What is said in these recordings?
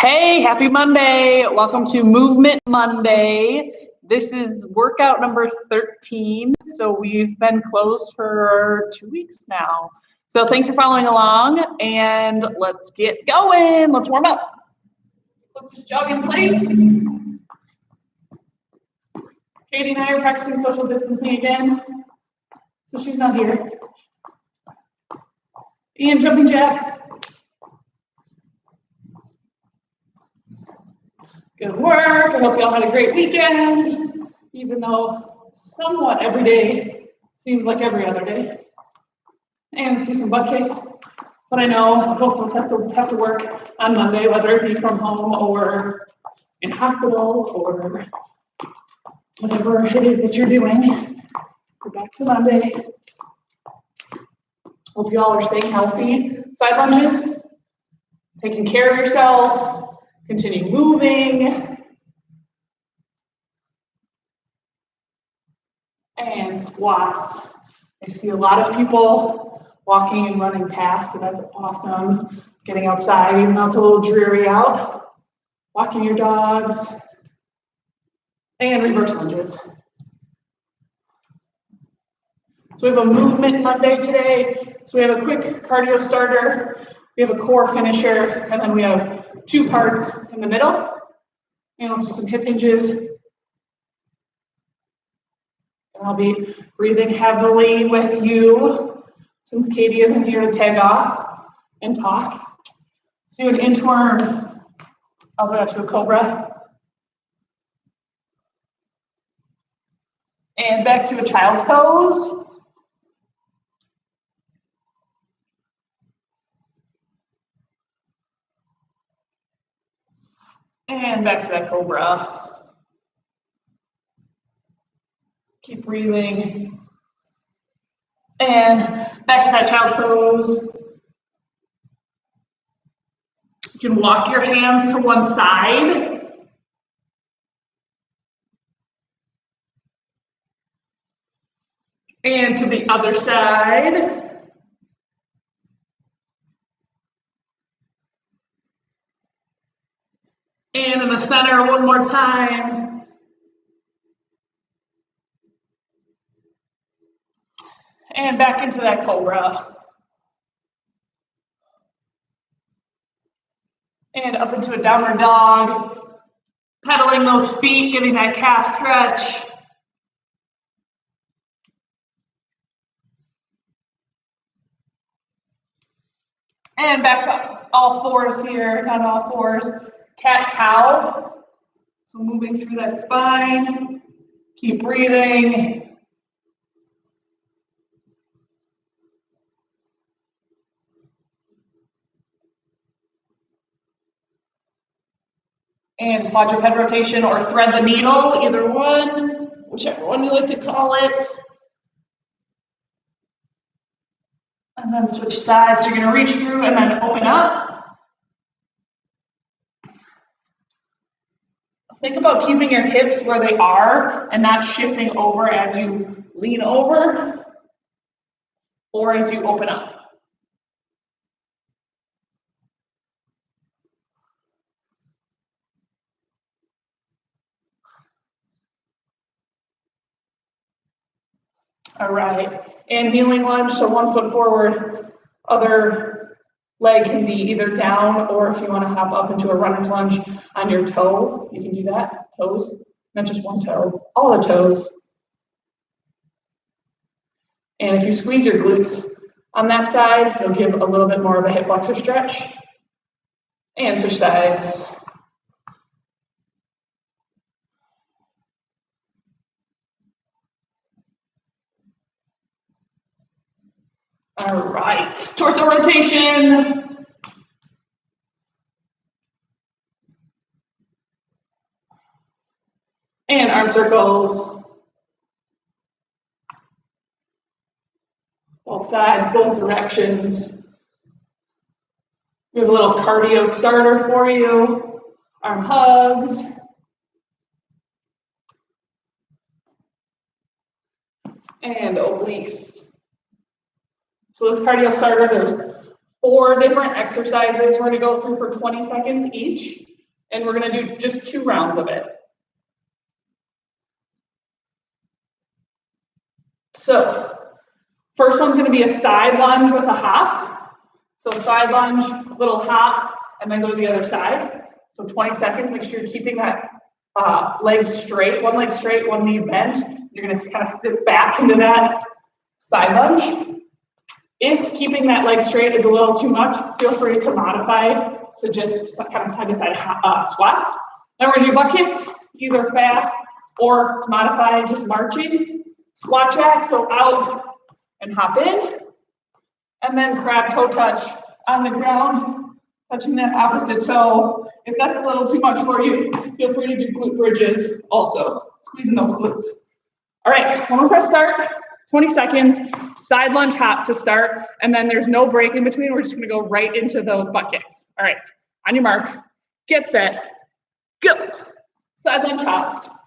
Hey, happy Monday. Welcome to Movement Monday. This is workout number 13. So we've been closed for 2 weeks now. So thanks for following along and let's get going. Let's warm up. Let's just jog in place. Katie and I are practicing social distancing again. So she's not here. And jumping jacks. Good work. I hope you all had a great weekend, even though somewhat every day seems like every other day. And let's do some butt kicks. But I know most of us have to work on Monday, whether it be from home or in hospital or whatever it is that you're doing. We're back to Monday. Hope you all are staying healthy. Side lunges, taking care of yourself. Continue moving. And squats. I see a lot of people walking and running past, so that's awesome. Getting outside, even though it's a little dreary out. Walking your dogs. And reverse lunges. So we have a movement Monday today. So we have a quick cardio starter. We have a core finisher, and then we have 2 parts in the middle. And let's do some hip hinges. And I'll be breathing heavily with you since Katie isn't here to tag off and talk. Let's do an inchworm all the way up to a cobra. And back to a child's pose. And back to that cobra. Keep breathing. And back to that child's pose. You can walk your hands to one side. And to the other side. And in the center one more time. And back into that cobra. And up into a downward dog. Pedaling those feet, getting that calf stretch. And back to all fours here, down to all fours. Cat-cow, so moving through that spine, keep breathing. And quadruped rotation or thread the needle, either one, whichever one you like to call it. And then switch sides, you're gonna reach through and then open up. Think about keeping your hips where they are and not shifting over as you lean over or as you open up. All right, and kneeling lunge, so 1 foot forward, other leg can be either down, or if you want to hop up into a runner's lunge on your toe, you can do that, toes, not just one toe, all the toes. And if you squeeze your glutes on that side, you'll give a little bit more of a hip flexor stretch. And switch sides. All right, torso rotation. And arm circles. Both sides, both directions. We have a little cardio starter for you. Arm hugs. And obliques. So this cardio starter, there's 4 different exercises we're going to go through for 20 seconds each. And we're gonna do just 2 rounds of it. So, first one's gonna be a side lunge with a hop. So side lunge, little hop, and then go to the other side. So 20 seconds, make sure you're keeping that leg straight, one leg straight, one knee bent. You're gonna kind of sit back into that side lunge. If keeping that leg straight is a little too much, feel free to modify to just kind of side to side squats. Then we're gonna do butt kicks, either fast or to modify just marching. Squat jack, so out and hop in. And then crab toe touch on the ground, touching that opposite toe. If that's a little too much for you, feel free to do glute bridges also, squeezing those glutes. All right, one more press start, 20 seconds, side lunge hop to start, and then there's no break in between. We're just gonna go right into those butt kicks. All right, on your mark, get set, go. Side lunge hop,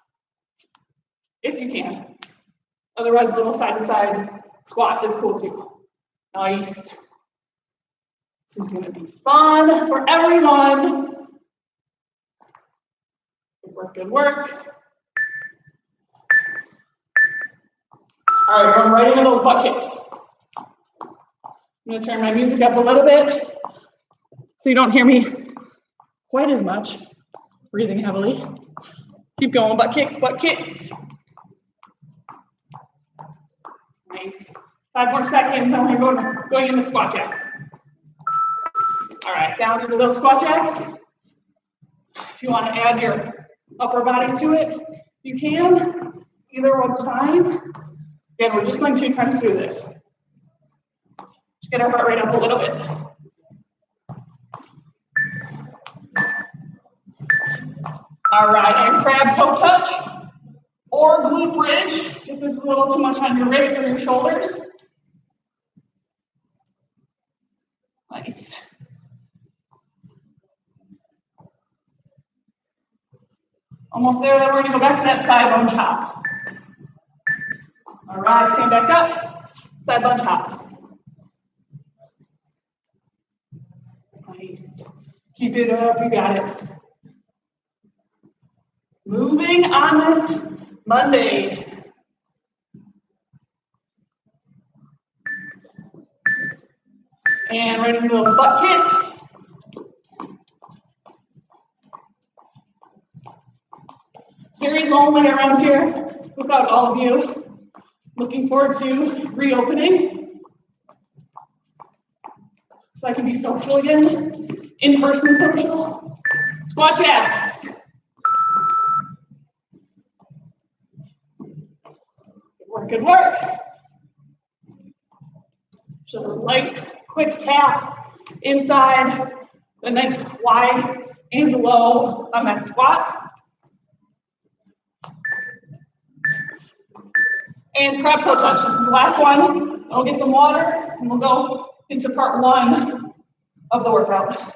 if you can. Otherwise, a little side to side squat is cool too. Nice. This is gonna be fun for everyone. Good work, good work. All right, going right into those butt kicks. I'm gonna turn my music up a little bit so you don't hear me quite as much. Breathing heavily. Keep going, butt kicks, butt kicks. Nice. 5 more seconds, and we're going into squat jacks. All right, down into those squat jacks. If you want to add your upper body to it, you can. Either one's fine. Again, we're just going 2 times through this. Just get our heart rate up a little bit. All right, and crab toe touch or glute bridge if this is a little too much on your wrist or your shoulders. Nice. Almost there, then we're gonna go back to that side lunge hop. All right, stand back up, side lunge hop. Nice. Keep it up, you got it. Moving on this Monday. And right into those butt kicks. It's very lonely around here without all of you. Looking forward to reopening so I can be social again, in-person social. Squat jacks. Good work, good work. Just a light, quick tap inside, a nice wide and low on that squat. And crab toe touch, this is the last one. I'll get some water and we'll go into part 1 of the workout.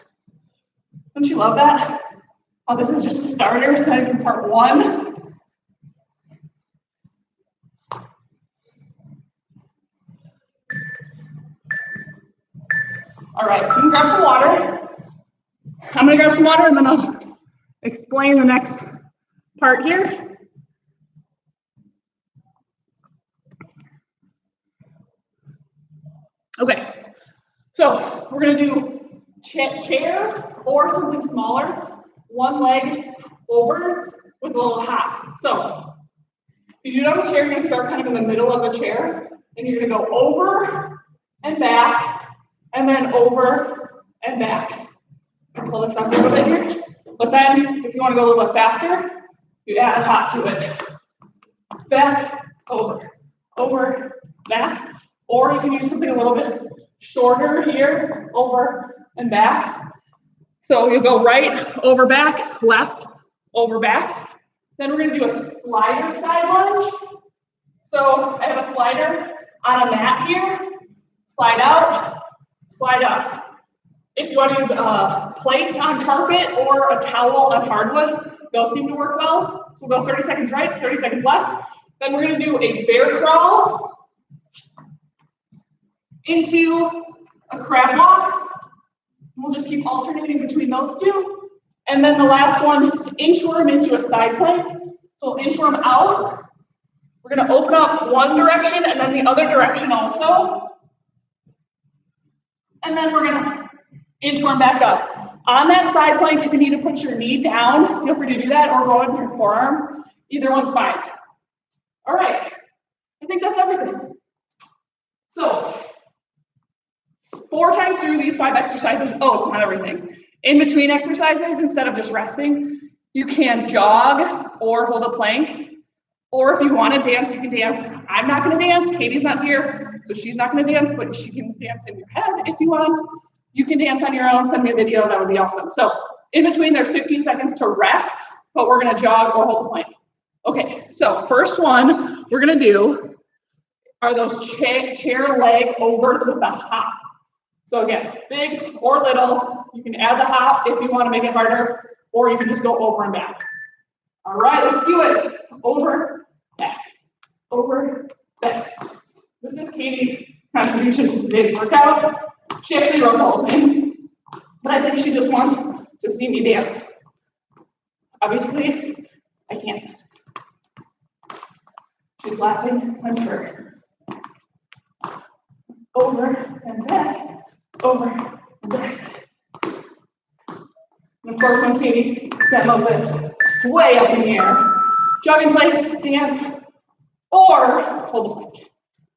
Don't you love that? Oh, this is just a starter, so I can part 1. All right, so you can grab some water. I'm gonna grab some water and then I'll explain the next part here. Okay, so we're gonna do chair or something smaller, one leg overs with a little hop. So if you do it on the chair, you're gonna start kind of in the middle of the chair and you're gonna go over and back and then over and back. I'll pull this up a little bit here. But then if you wanna go a little bit faster, you add a hop to it. Back, over, back. Or you can use something a little bit shorter here, over and back. So you'll go right, over, back, left, over, back. Then we're gonna do a slider side lunge. So I have a slider on a mat here. Slide out, slide up. If you want to use plates on carpet or a towel on hardwood, those seem to work well. So we'll go 30 seconds right, 30 seconds left. Then we're gonna do a bear crawl into a crab walk. We'll just keep alternating between those two. And then the last one, inchworm into a side plank. So inchworm out. We're gonna open up one direction and then the other direction also. And then we're gonna inchworm back up. On that side plank, if you need to put your knee down, feel free to do that, or go on your forearm. Either one's fine. All right, I think that's everything. So, 4 times through these 5 exercises, oh, it's not everything. In between exercises, instead of just resting, you can jog or hold a plank. Or if you want to dance, you can dance. I'm not going to dance. Katie's not here, so she's not going to dance, but she can dance in your head if you want. You can dance on your own. Send me a video. That would be awesome. So in between, there's 15 seconds to rest, but we're going to jog or hold a plank. Okay, so first one we're going to do are those chair leg overs with the hop. So again, big or little. You can add the hop if you want to make it harder, or you can just go over and back. All right, let's do it. Over, back, over, back. This is Katie's contribution to today's workout. She actually wrote the whole thing, but I think she just wants to see me dance. Obviously, I can't. She's laughing, I'm sure. Over and back, over and back. And of course, when Katie demos this, it's way up in the air. Jog in place, dance, or hold a plank.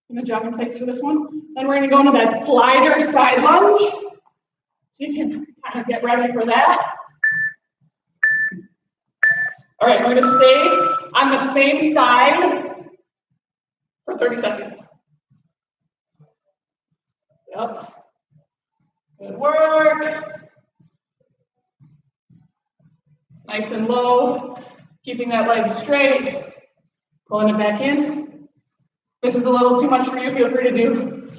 I'm gonna jog in place for this one. Then we're gonna go into that slider side lunge. So you can kind of get ready for that. All right, we're gonna stay on the same side for 30 seconds. Yep. Good work. Nice and low. Keeping that leg straight. Pulling it back in. This is a little too much for you. Feel free to do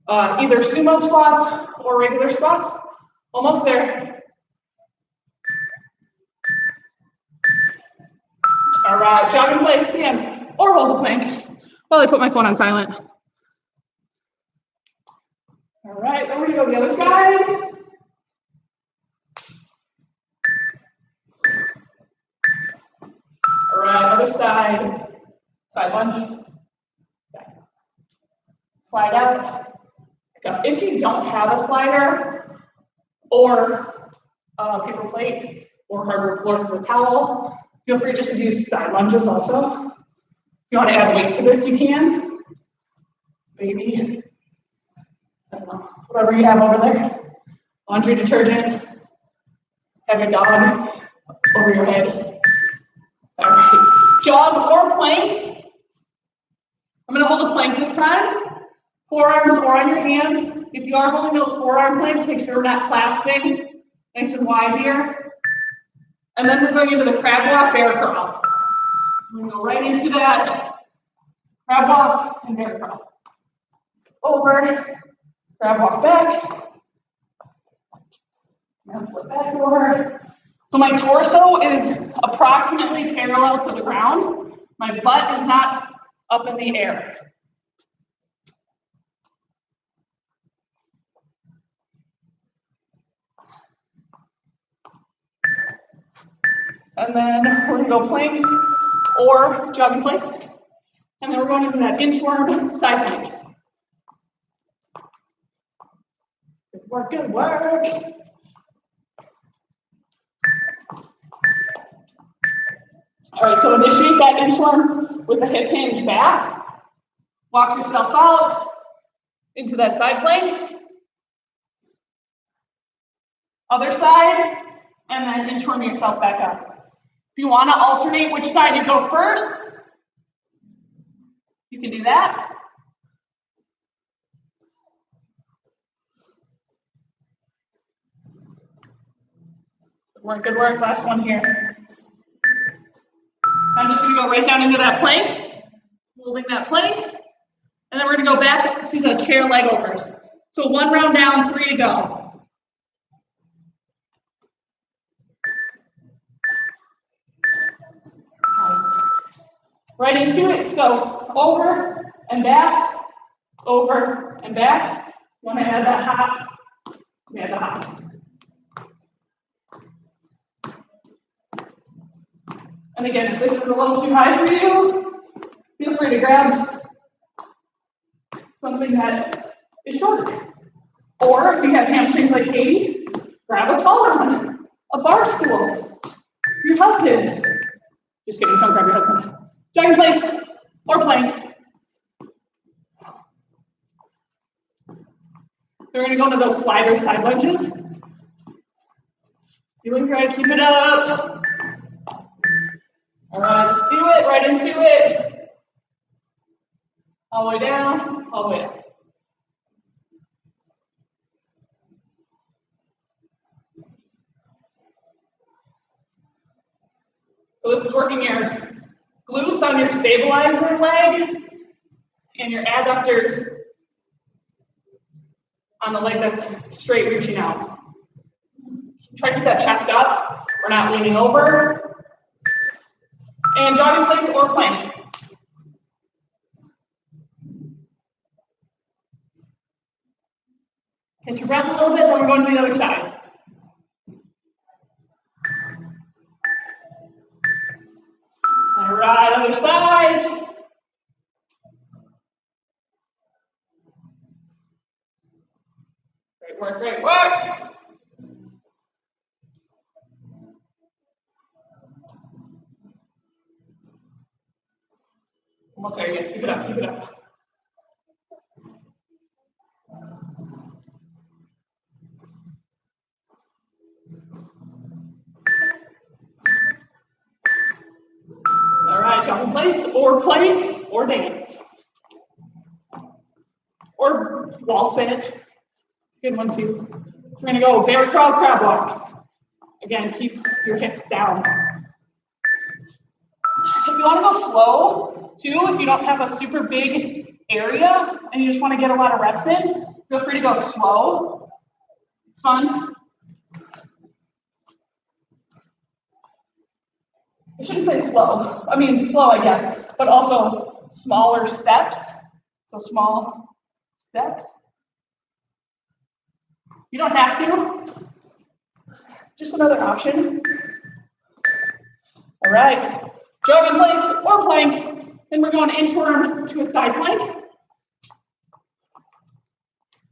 either sumo squats or regular squats. Almost there. All right, jog in place, stand, or hold the plank while I put my phone on silent. All right, then we're gonna go to the other side. All right, other side. Side lunge. Back. Slide out. Back up. If you don't have a slider or a paper plate or hardwood floors with a towel, feel free just to do side lunges also. If you want to add weight to this, you can. Maybe, I don't know, whatever you have over there. Laundry detergent. Have your dog over your head. All right. Jog or plank. I'm going to hold a plank this time. Forearms or on your hands. If you are holding those forearm planks, make sure we're not clasping. Nice and wide here. And then we're going into the crab walk, bear crawl. I'm going to go right into that. Crab walk and bear crawl. Over. Crab walk back. And flip back over. So my torso is approximately parallel to the ground. My butt is not up in the air. And then we're gonna go plank or jog in place. And then we're going into that inchworm side plank. Good work, good work. All right, so initiate that inchworm with the hip hinge back. Walk yourself out into that side plank. Other side, and then inchworm yourself back up. If you want to alternate which side you go first, you can do that. Good work, last one here. I'm just gonna go right down into that plank, holding that plank, and then we're gonna go back to the chair leg overs. So 1 round down, 3 to go. Right into it, so over and back, over and back. You wanna add that hop, add the hop. And again, if this is a little too high for you, feel free to grab something that is shorter. Or if you have hamstrings like Katie, grab a taller one, a bar stool, your husband. Just kidding, don't grab your husband. Jog in place or plank. We're gonna go into those slider side lunges. Doing good, keep it up. All right, let's do it, right into it. All the way down, all the way up. So this is working your glutes on your stabilizer leg and your adductors on the leg that's straight reaching out. Try to keep that chest up. We're not leaning over. And jog in place or plank. Catch your breath a little bit, then we're going to the other side. All right, other side. Great work, great work. Almost there, yes, keep it up, keep it up. All right, jog in place, or plank, or dance. Or wall sit. It's a good one too. We're gonna go bear crawl, crab walk. Again, keep your hips down. If you wanna go slow too, if you don't have a super big area and you just wanna get a lot of reps in, feel free to go slow. It's fun. I shouldn't say slow. I mean, slow, I guess, but also smaller steps. So small steps. You don't have to. Just another option. All right. Jog in place or plank. Then we're going inchworm to a side plank.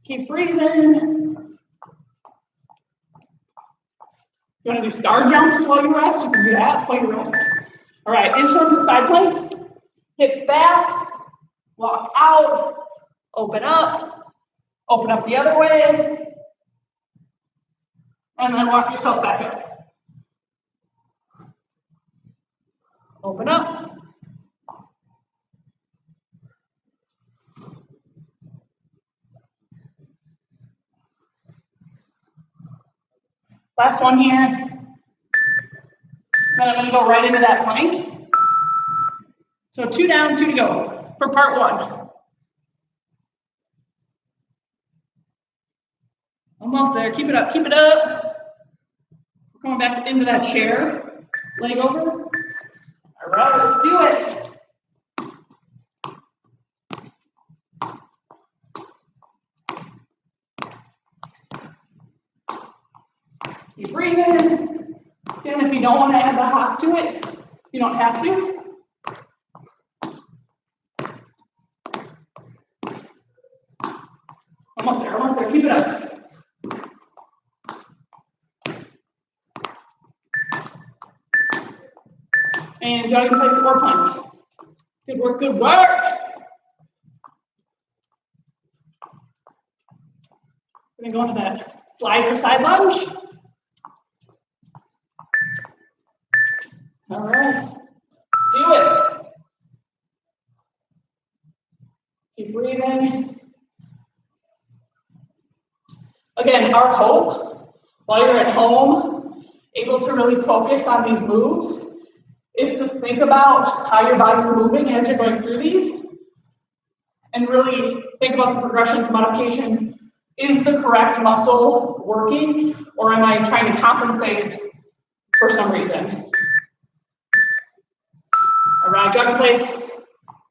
Keep breathing. You want to do star jumps while you rest? You can do that while you rest. All right, inchworm to side plank. Hips back. Walk out. Open up. Open up the other way. And then walk yourself back up. Open up. Last one here. Then I'm going to go right into that plank. So 2 down, 2 to go for part 1. Almost there. Keep it up. Keep it up. We're going back into that chair. Leg over. All right, let's do it. Keep breathing. Again, if you don't want to add the hop to it, you don't have to. Almost there, almost there. Keep it up. And jog in place or plank. Good work, good work. We're gonna go into that slider side lunge. All right, let's do it. Keep breathing. Again, our hope, while you're at home, able to really focus on these moves, is to think about how your body's moving as you're going through these, and really think about the progressions, modifications. Is the correct muscle working, or am I trying to compensate for some reason? All right, jog in place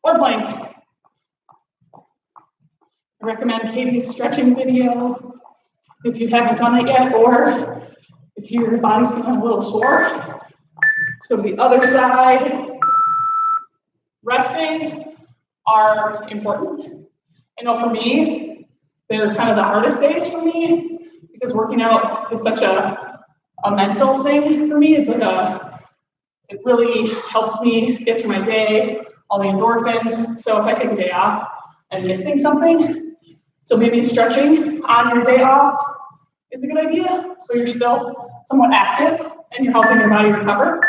or plank. I recommend Katie's stretching video if you haven't done it yet, or if your body's become a little sore. Let's go to the other side. Rest days are important. I know for me, they're kind of the hardest days for me because working out is such a mental thing for me. It's like it really helps me get through my day, all the endorphins. So if I take a day off, I'm missing something. So maybe stretching on your day off is a good idea. So you're still somewhat active and you're helping your body recover.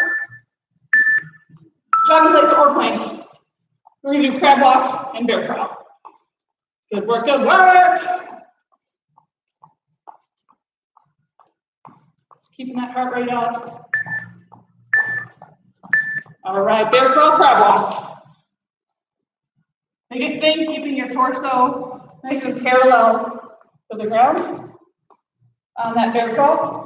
Jog in place or plank. We're gonna do crab walk and bear crawl. Good work, good work. Just keeping that heart rate up. All right, bear crawl, crab walk. Biggest thing, keeping your torso nice and parallel to the ground on that bear crawl.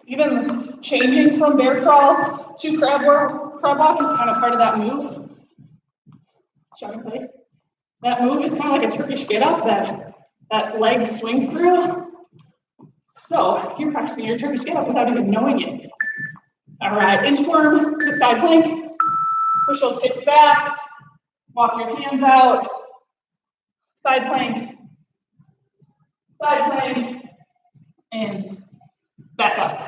Even changing from bear crawl to crab walk is kind of part of that move. Jog in place. That move is kind of like a Turkish get up, that leg swing through. So you're practicing your Turkish get up without even knowing it. All right, inchworm to side plank. Push those hips back. Walk your hands out. Side plank, and back up.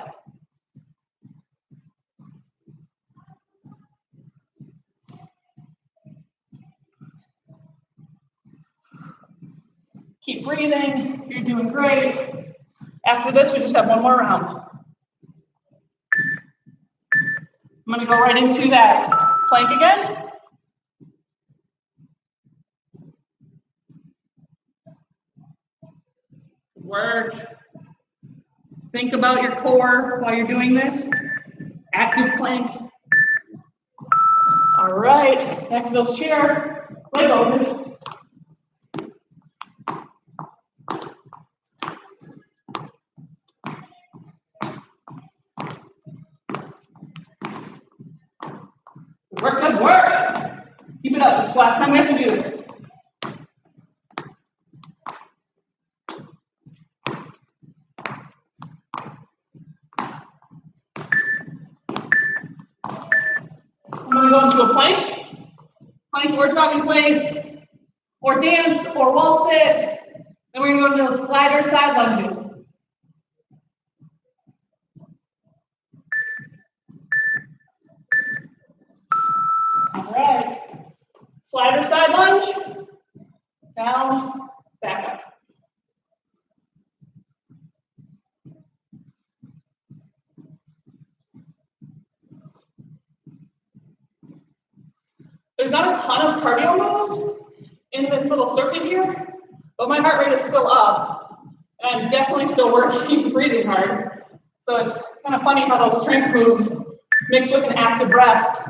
Keep breathing, you're doing great. After this, we just have one more round. I'm gonna go right into that plank again. Work. Think about your core while you're doing this. Active plank. All right, back to those chair leg overs. Work, good work. Keep it up. This is the last time we have to do this. I'm going to go into a plank or jog in place, or dance, or wall sit. Then we're going to go into the slider side lunges. All right. Slider side lunge. Down, back up. There's not a ton of cardio moves in this little circuit here, but my heart rate is still up, and I'm definitely still working, breathing hard. So it's kind of funny how those strength moves mixed with an active rest,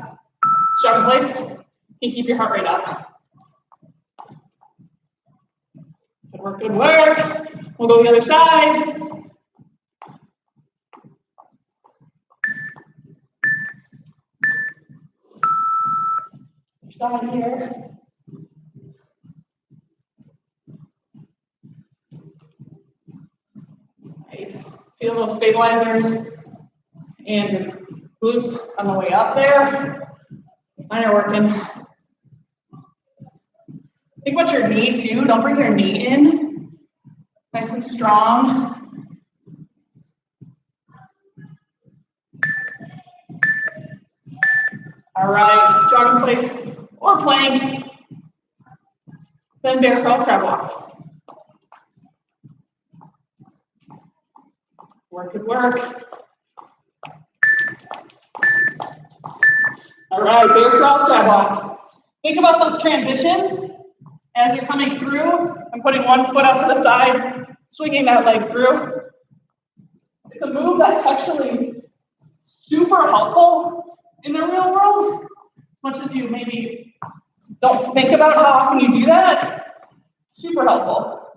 jog in place, can keep your heart rate up. Good work, good work. We'll go the other side. Side here. Nice. Feel those stabilizers and your glutes on the way up there. Mine are working. Think about your knee too. Don't bring your knee in. Nice and strong. All right, jog in place or plank. Then bear crawl, crab walk. Work, good work. All right, bear crawl, crab walk. Think about those transitions as you're coming through and putting one foot out to the side, swinging that leg through. It's a move that's actually super helpful in the real world, as much as you maybe don't think about how often you do that. Super helpful.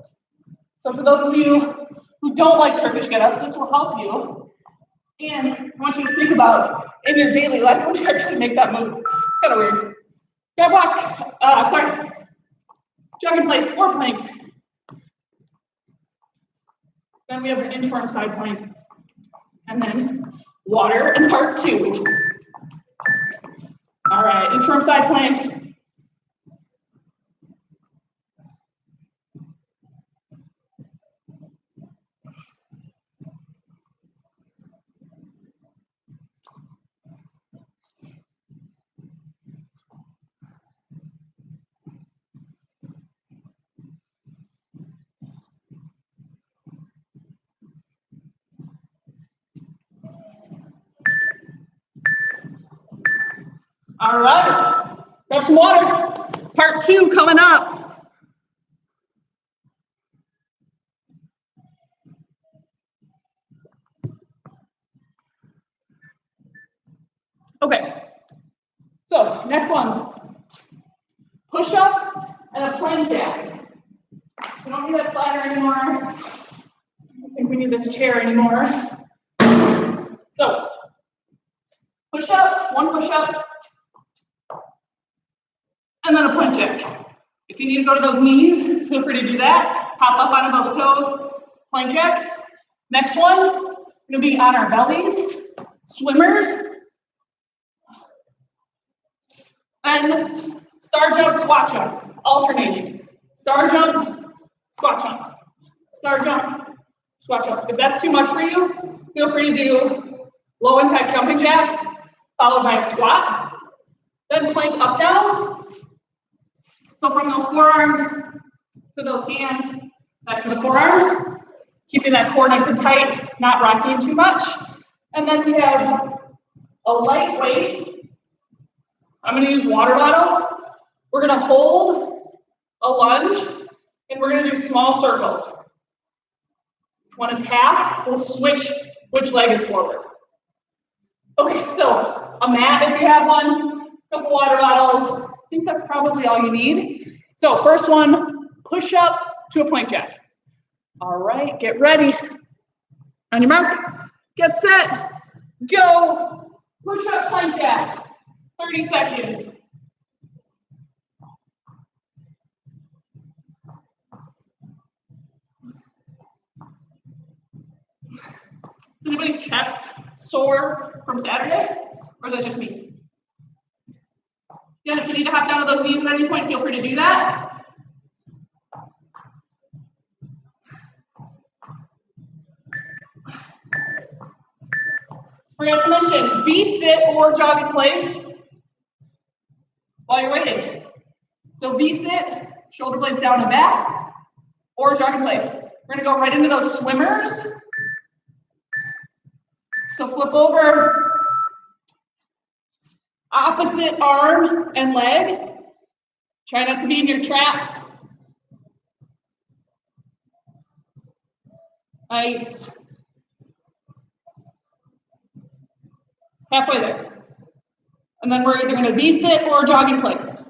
So for those of you who don't like Turkish get-ups, this will help you And I want you to think about in your daily life when you actually make that move. It's kind of weird. Jog walk, jog in place or plank. Then we have an inchworm side plank. And then water in part 2. All right, inchworm side plank. All right, grab some water. Part 2 coming up. Okay, so next one's push up and a plank jack. We don't need that slider anymore. I don't think we need this chair anymore. So push up, one push up, and then a plank jack. If you need to go to those knees, feel free to do that. Pop up onto those toes, plank jack. Next one, we're gonna be on our bellies, swimmers, and star jump, squat jump, alternating. Star jump, squat jump, star jump, squat jump. If that's too much for you, feel free to do low impact jumping jack, followed by a squat, then plank up downs. So from those forearms to those hands, back to the forearms, keeping that core nice and tight, not rocking too much. And then we have a lightweight. I'm gonna use water bottles. We're gonna hold a lunge, and we're gonna do small circles. When it's half, we'll switch which leg is forward. Okay, so a mat if you have one, a couple water bottles. I think that's probably all you need. So first one, push up to a plank jack. All right, get ready. On your mark, get set, go. Push up plank jack, 30 seconds. Is anybody's chest sore from Saturday, or is that just me? Again, if you need to hop down to those knees at any point, feel free to do that. Forgot to mention, V-sit or jog in place while you're waiting. So V-sit, shoulder blades down and back, or jog in place. We're gonna go right into those swimmers. So flip over, opposite arm and leg. Try not to be in your traps. Nice. Halfway there. And then we're either going to V-sit or jog in place.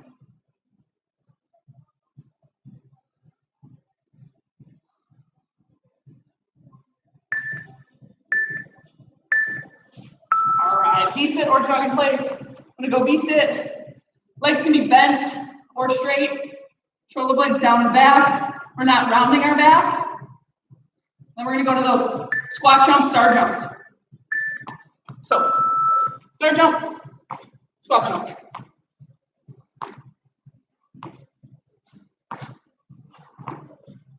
All right, V-sit or jog in place. I'm going to go V-sit. Legs can be bent or straight. Shoulder blades down and back. We're not rounding our back. Then we're going to go to those squat jumps, star jumps. So, star jump, squat jump.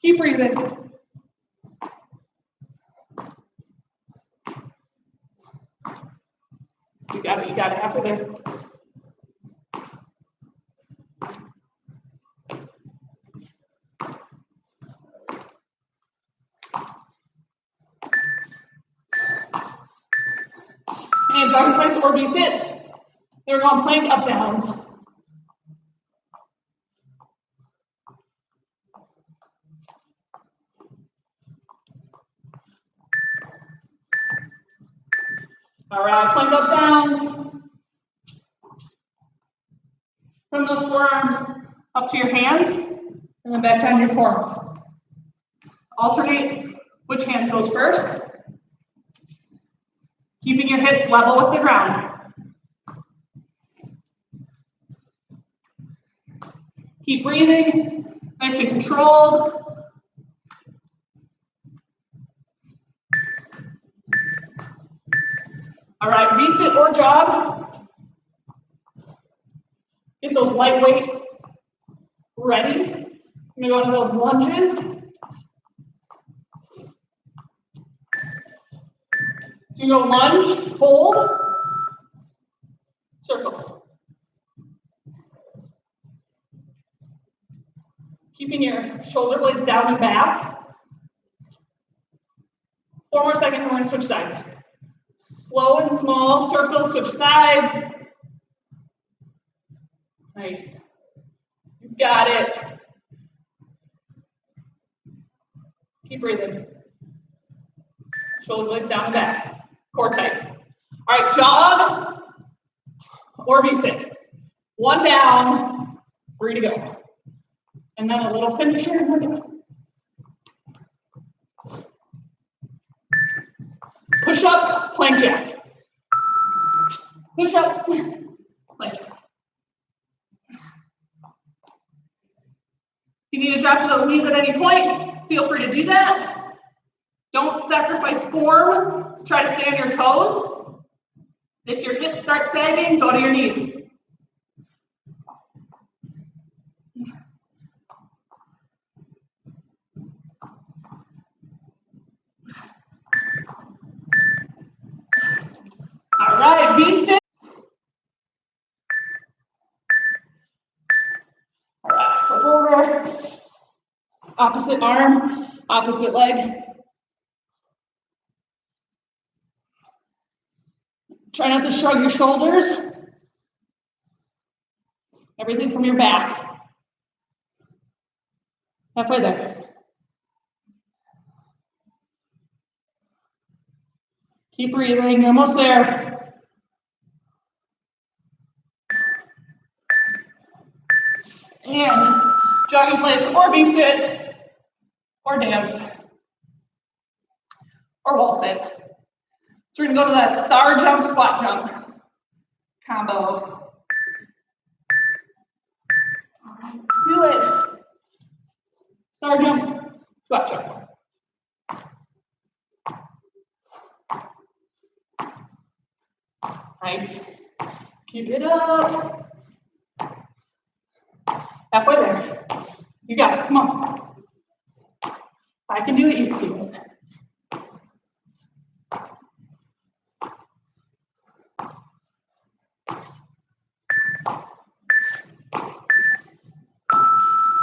Keep breathing. You got it, halfway there. And jog in place or V-sit. Then we're going plank up downs. All right, plank up downs. From those forearms up to your hands, and then back down to your forearms. Alternate which hand goes first. Keeping your hips level with the ground. Keep breathing, nice and controlled. All right, reset or jog. Get those light weights ready. I'm gonna go into those lunges. So you go lunge, hold, circles. Keeping your shoulder blades down and back. 4 more seconds, we're gonna switch sides. Slow and small circles, switch sides. Nice. You got it. Keep breathing. Shoulder blades down and back. Core tight. All right, jog or reset. 1 down, 3 to go. And then a little finisher, and we're done. Push up, plank jack. Push up, plank jack. If you need to drop to those knees at any point, feel free to do that. Don't sacrifice form to try to stay on your toes. If your hips start sagging, go to your knees. All right, V6. All right, flip over. Opposite arm, opposite leg. Try not to shrug your shoulders. Everything from your back. Halfway there. Keep breathing, you're almost there. And jog in place, or V-sit, or dance, or wall sit. So we're gonna go to that star jump, squat jump combo. All right, let's do it. Star jump, squat jump. Nice. Keep it up. Halfway there. You got it, come on. I can do it, you can do it.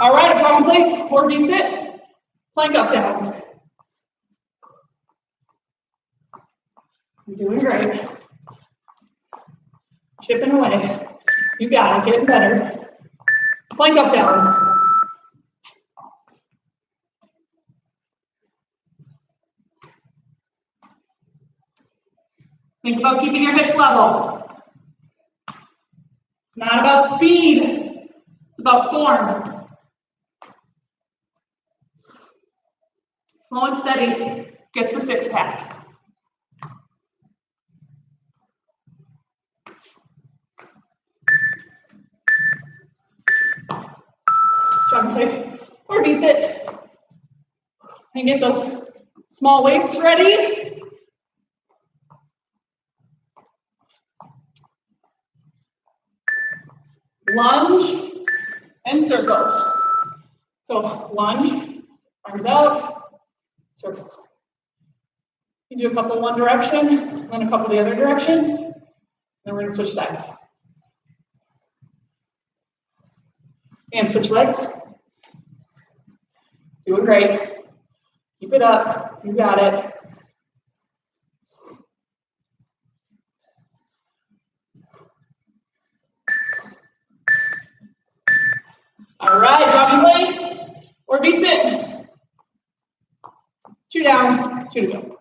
All right, jog in place, or V-sit, plank up downs. You're doing great. Chipping away. You got it, getting better. Plank up downs. Think about keeping your hips level. It's not about speed, it's about form. Slow and steady gets the 6-pack. Jog in place, or V-sit. And get those small weights ready. Lunge and circles. So lunge, arms out, circles. You do a couple one direction, then a couple the other direction, then we're gonna switch sides. And switch legs. Doing great. Keep it up, you got it. All right, jog in place, or V-sit. 2 down, 2 to go.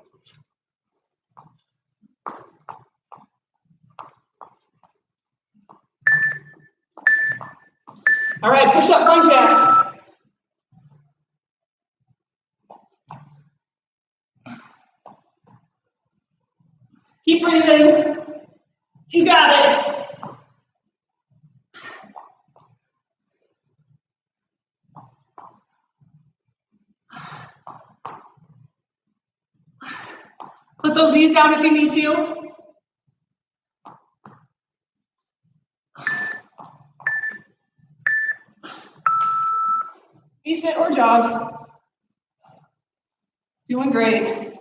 All right, push up plank jack. Keep breathing. You got it. Put those knees down if you need to. Sit or jog. Doing great.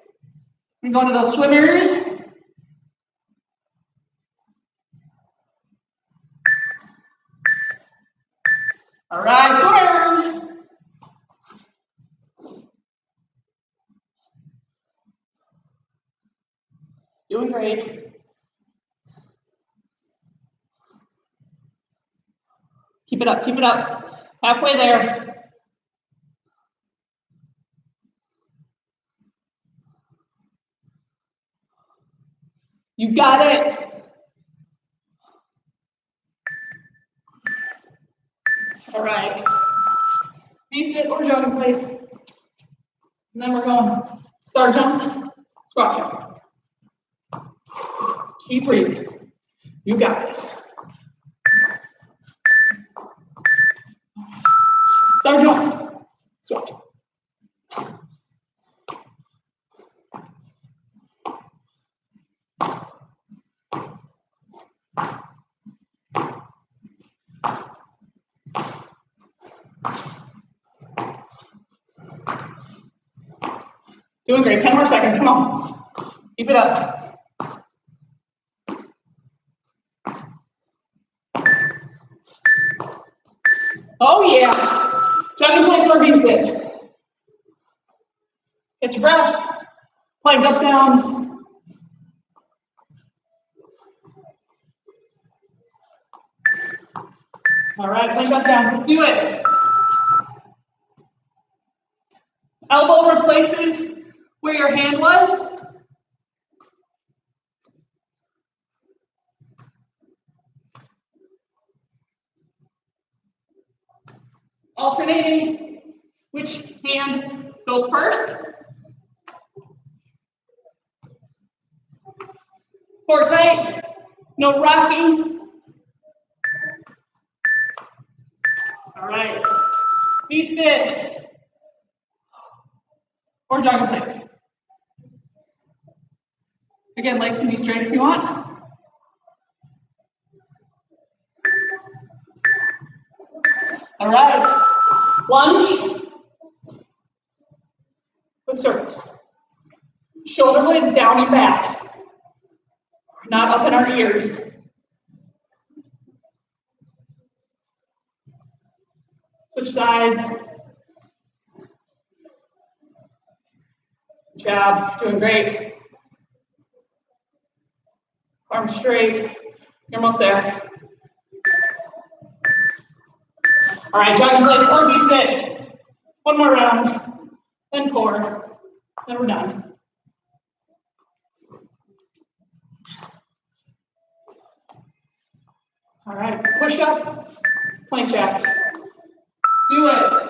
We're going to those swimmers. All right, swimmers. Doing great. Keep it up, keep it up. Halfway there. You got it. All right. Sit or jog in place. And then we're going star jump, squat jump. Keep breathing. You got this. Star jump, squat jump. Doing great. 10 more seconds. Come on. Keep it up. Oh, yeah. Jog in place or V-sit. Get your breath. Plank up downs. All right, plank up downs. Let's do it. Elbow replaces where your hand was. Alternating which hand goes first. Core tight, no rocking. All right, V-sit or jog in place. Again, legs can be straight if you want. All right, lunge with circles. Shoulder blades down and back, not up in our ears. Switch sides. Good job, doing great. Arms straight, you're almost there. All right, jog in place or V-sit. One more round, then core, then we're done. All right, push up, plank jack. Let's do it.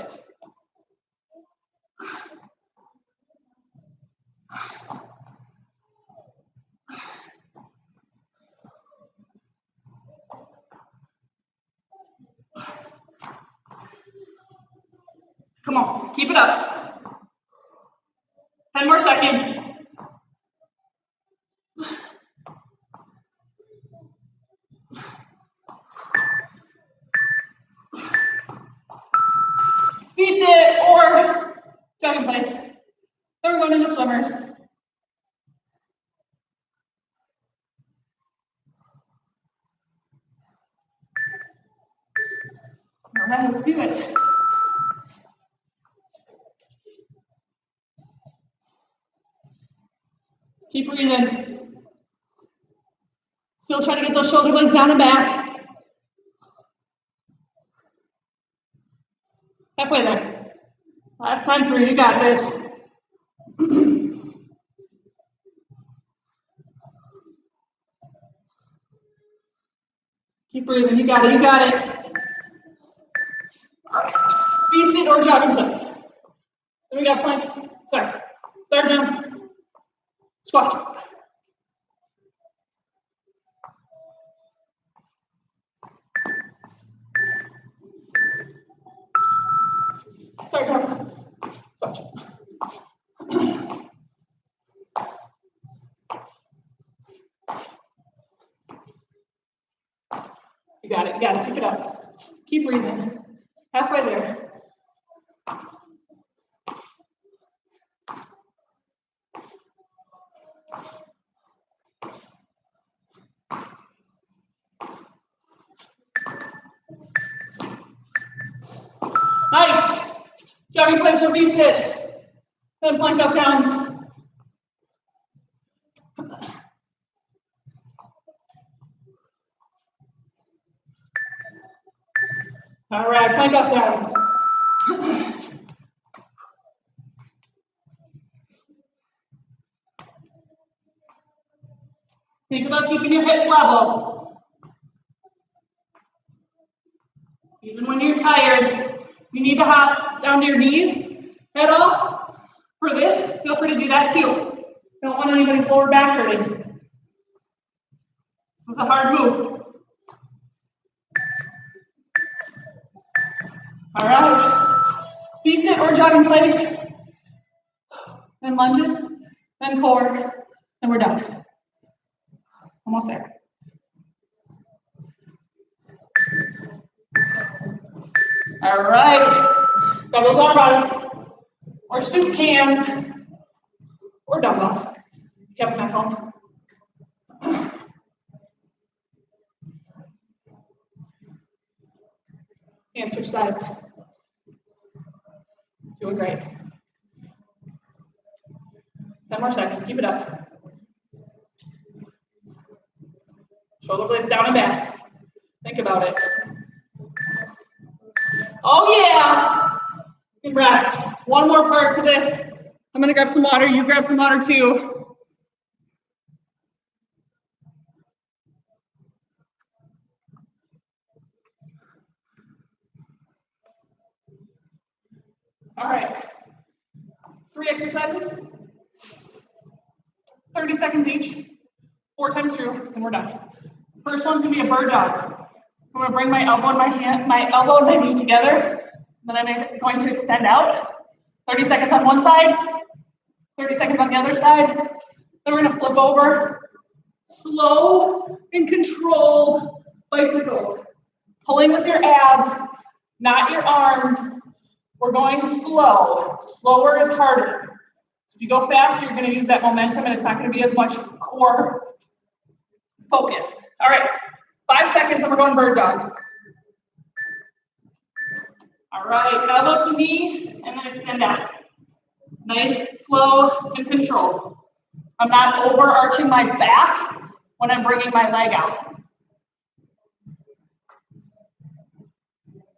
Come on, keep it up. 10 more seconds. V-sit or jog in place. Then we're going into swimmers. All right, let's do it. Keep breathing. Still trying to get those shoulder blades down and back. Halfway there. Last time through, you got this. Keep breathing, you got it, you got it. V-sit or jog in place. Then we got plank, sorry, star jump, squat jump. Sorry, Tom. Watch it. You got it, keep it up. Keep breathing. Halfway there. Nice. Jogging place for V-sit. Then plank up downs. All right, plank up downs. Think about keeping your hips level. Even when you're tired, you need to hop down to your knees at all. For this, feel free to do that too. Don't want anybody's lower back hurting. This is a hard move. All right. V-sit or jogging place. Then lunges, then core, and we're done. Almost there. All right. Grab those arm bars, or soup cans, or dumbbells. You have them at home. And switch sides. Doing great. 10 more seconds, keep it up. Shoulder blades down and back. Think about it. Oh yeah! You can rest. One more part to this. I'm gonna grab some water, you grab some water too. All right. 3 exercises. 30 seconds each. 4 times through, and we're done. First one's gonna be a bird dog. So I'm gonna bring my elbow and my elbow and my knee together. Then I'm going to extend out. 30 seconds on one side, 30 seconds on the other side. Then we're gonna flip over. Slow and controlled bicycles. Pulling with your abs, not your arms. We're going slow. Slower is harder. So if you go fast, you're gonna use that momentum and it's not gonna be as much core focus. All right, 5 seconds and we're going bird dog. All right, elbow to knee and then extend out. Nice, slow, and controlled. I'm not overarching my back when I'm bringing my leg out.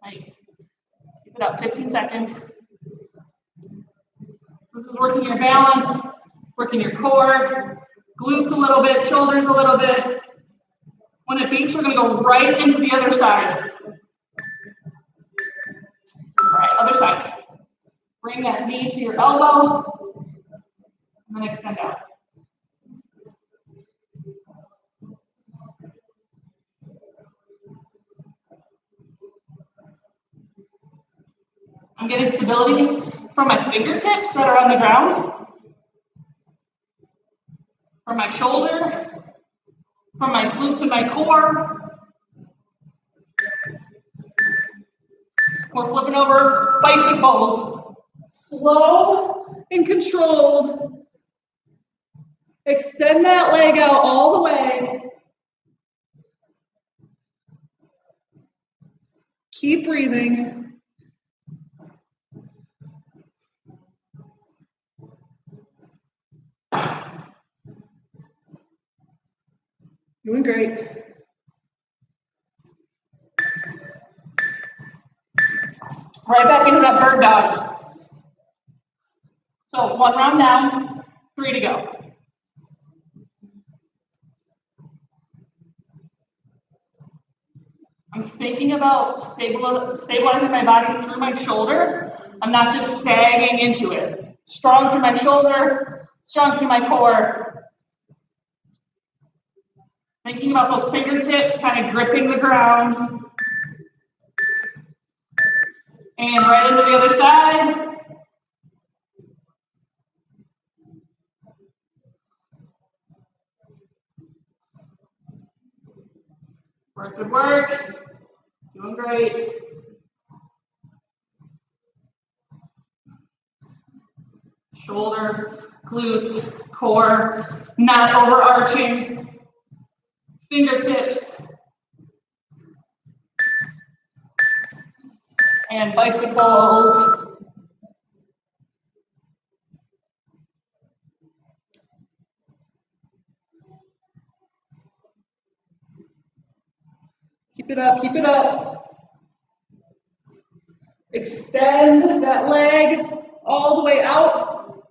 Nice. Keep it up, 15 seconds. So this is working your balance, working your core, glutes a little bit, shoulders a little bit. When it beeps, we're gonna go right into the other side. All right, other side. Bring that knee to your elbow, and then extend out. I'm getting stability from my fingertips that are on the ground, from my shoulder, from my glutes and my core. We're flipping over bicycles. Slow and controlled. Extend that leg out all the way. Keep breathing. Doing great. Right back into that bird dog. So 1 round down, 3 to go. I'm thinking about stabilizing my body through my shoulder. I'm not just sagging into it. Strong through my shoulder, strong through my core. Thinking about those fingertips kind of gripping the ground. And right into the other side. Work, good work. Doing great. Shoulder, glutes, core, not overarching. Fingertips. And bicycles. Keep it up, keep it up. Extend that leg all the way out.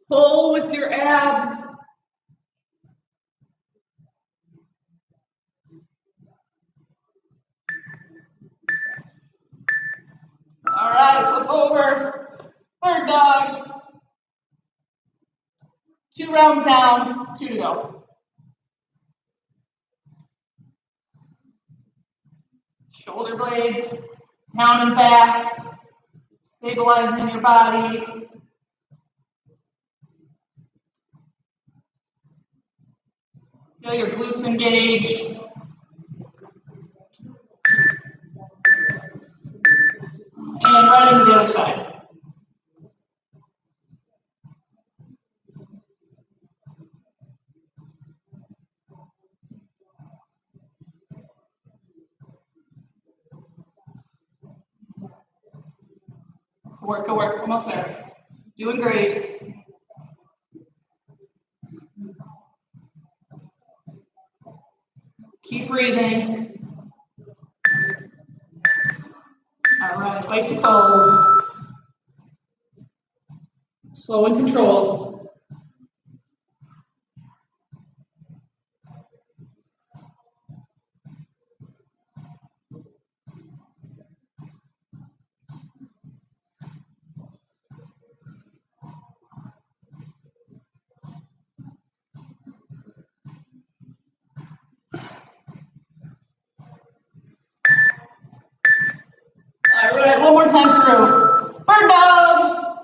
Pull with your abs. All right, flip over. Bird dog. 2 rounds down, 2 to go. Shoulder blades down and back, stabilizing your body. Feel your glutes engaged. And right into the other side. Work, good work, almost there. Doing great. Keep breathing. All right, bicycles. Slow and controlled. All right, one more time through. Bird dog.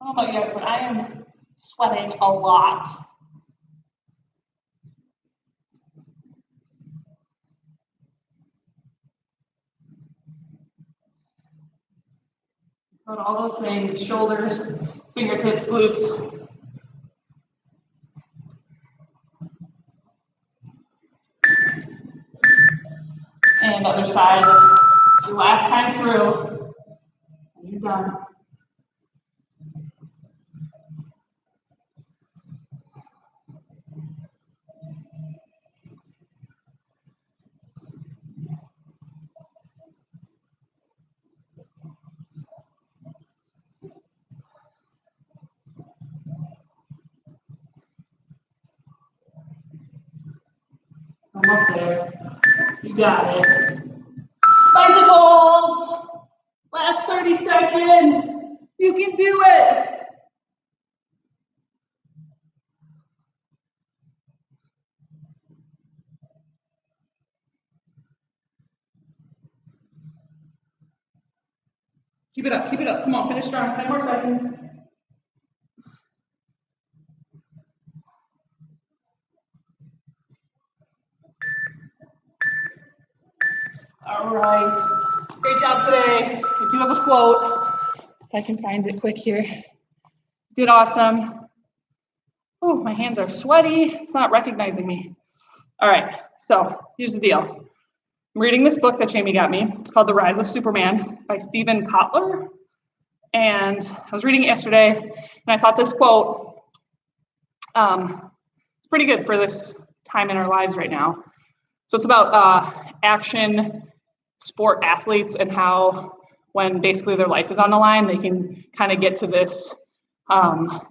I don't know about you guys, but I am sweating a lot. Go to all those things, shoulders, fingertips, glutes. And other side. It's your last time through. And you're done. Almost there. You got it. Bicycles! Last 30 seconds. You can do it. Keep it up, keep it up. Come on, finish strong. 10 more seconds. All right, great job today. I do have a quote, if I can find it quick here. Did awesome. Oh, my hands are sweaty. It's not recognizing me. All right, so here's the deal. I'm reading this book that Jamie got me. It's called The Rise of Superman by Steven Kotler. And I was reading it yesterday, and I thought this quote is pretty good for this time in our lives right now. So it's about action sport athletes and how when basically their life is on the line, they can kind of get to this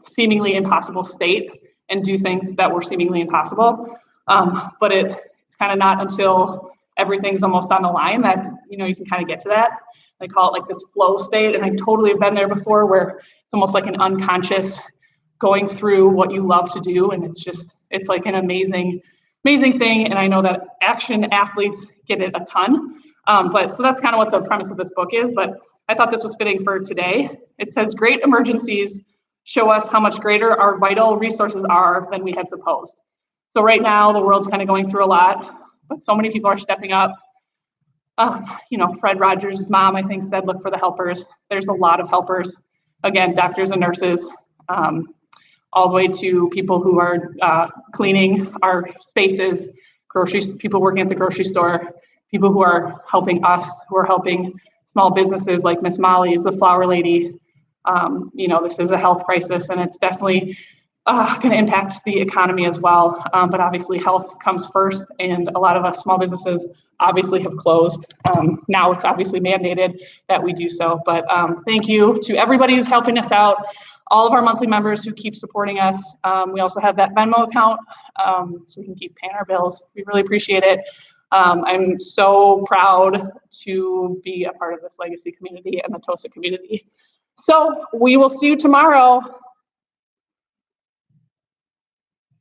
seemingly impossible state and do things that were seemingly impossible. But it's kind of not until everything's almost on the line that, you know, you can kind of get to that. They call it like this flow state. And I totally have been there before where it's almost like an unconscious going through what you love to do. And it's like an amazing thing. And I know that action athletes get it a ton. But so that's kind of what the premise of this book is, but I thought this was fitting for today. It says, great emergencies show us how much greater our vital resources are than we had supposed. So right now, the world's kind of going through a lot, but so many people are stepping up. Fred Rogers' mom, I think, said, look for the helpers. There's a lot of helpers. Again, doctors and nurses, all the way to people who are cleaning our spaces, people working at the grocery store, people who are helping us, who are helping small businesses like Miss Molly's, the Flower Lady. This is a health crisis, and it's definitely going to impact the economy as well. But obviously, health comes first, and a lot of us small businesses obviously have closed. Now it's obviously mandated that we do so. But thank you to everybody who's helping us out, all of our monthly members who keep supporting us. We also have that Venmo account, so we can keep paying our bills. We really appreciate it. I'm so proud to be a part of this legacy community and the TOSA community. So we will see you tomorrow.